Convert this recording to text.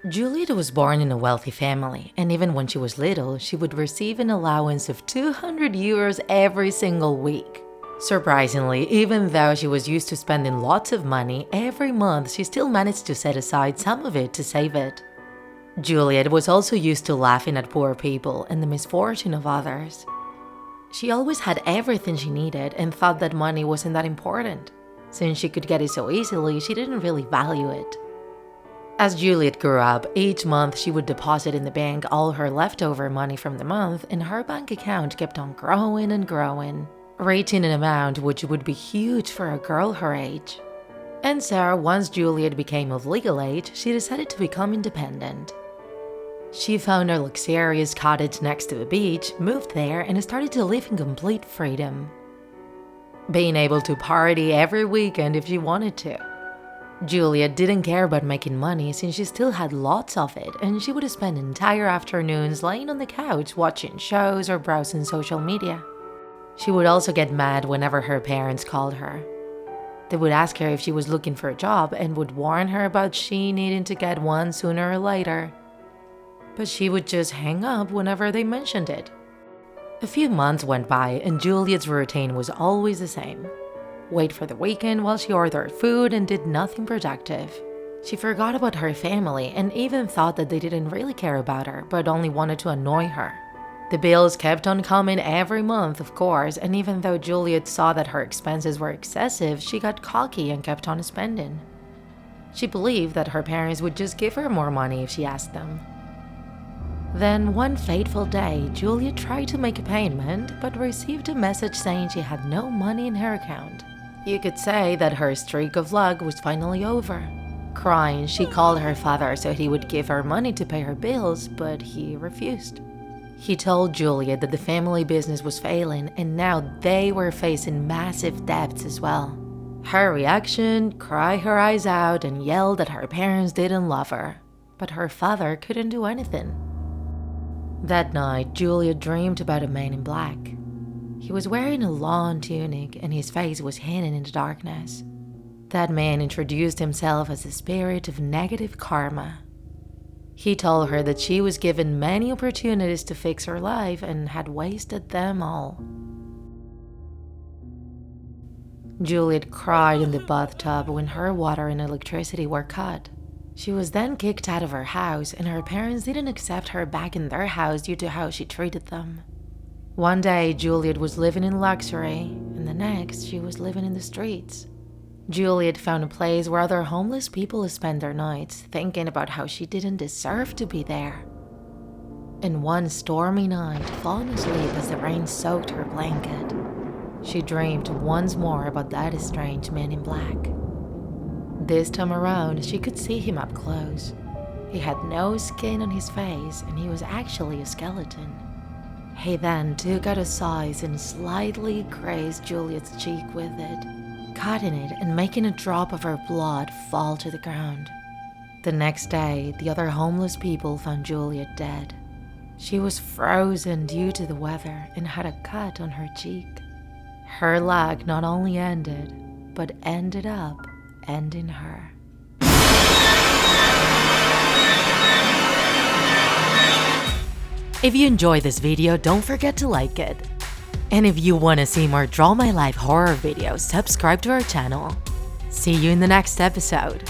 Juliet was born in a wealthy family, and even when she was little, she would receive an allowance of 200 euros every single week. Surprisingly, even though she was used to spending lots of money, every month she still managed to set aside some of it to save it. Juliet was also used to laughing at poor people and the misfortune of others. She always had everything she needed and thought that money wasn't that important. Since she could get it so easily, she didn't really value it. As Juliet grew up, each month she would deposit in the bank all her leftover money from the month, and her bank account kept on growing and growing, reaching an amount which would be huge for a girl her age. And so, once Juliet became of legal age, she decided to become independent. She found a luxurious cottage next to the beach, moved there, and started to live in complete freedom, being able to party every weekend if she wanted to. Juliet didn't care about making money since she still had lots of it, and she would spend entire afternoons laying on the couch watching shows or browsing social media. She would also get mad whenever her parents called her. They would ask her if she was looking for a job and would warn her about she needing to get one sooner or later. But she would just hang up whenever they mentioned it. A few months went by and Juliet's routine was always the same. Wait for the weekend while she ordered food and did nothing productive. She forgot about her family and even thought that they didn't really care about her, but only wanted to annoy her. The bills kept on coming every month, of course, and even though Juliet saw that her expenses were excessive, she got cocky and kept on spending. She believed that her parents would just give her more money if she asked them. Then, one fateful day, Juliet tried to make a payment, but received a message saying she had no money in her account. You could say that her streak of luck was finally over. Crying, she called her father so he would give her money to pay her bills, but he refused. He told Juliet that the family business was failing and now they were facing massive debts as well. Her reaction, cried her eyes out and yelled that her parents didn't love her, but her father couldn't do anything. That night, Juliet dreamed about a man in black. He was wearing a long tunic and his face was hidden in the darkness. That man introduced himself as the spirit of negative karma. He told her that she was given many opportunities to fix her life and had wasted them all. Juliet cried in the bathtub when her water and electricity were cut. She was then kicked out of her house and her parents didn't accept her back in their house due to how she treated them. One day, Juliet was living in luxury, and the next, she was living in the streets. Juliet found a place where other homeless people spent their nights, thinking about how she didn't deserve to be there. And one stormy night, falling asleep as the rain soaked her blanket, she dreamed once more about that strange man in black. This time around, she could see him up close. He had no skin on his face, and he was actually a skeleton. He then took out a scythe and slightly grazed Juliet's cheek with it, cutting it and making a drop of her blood fall to the ground. The next day, the other homeless people found Juliet dead. She was frozen due to the weather and had a cut on her cheek. Her luck not only ended, but ended up ending her. If you enjoyed this video, don't forget to like it. And if you want to see more Draw My Life horror videos, subscribe to our channel. See you in the next episode.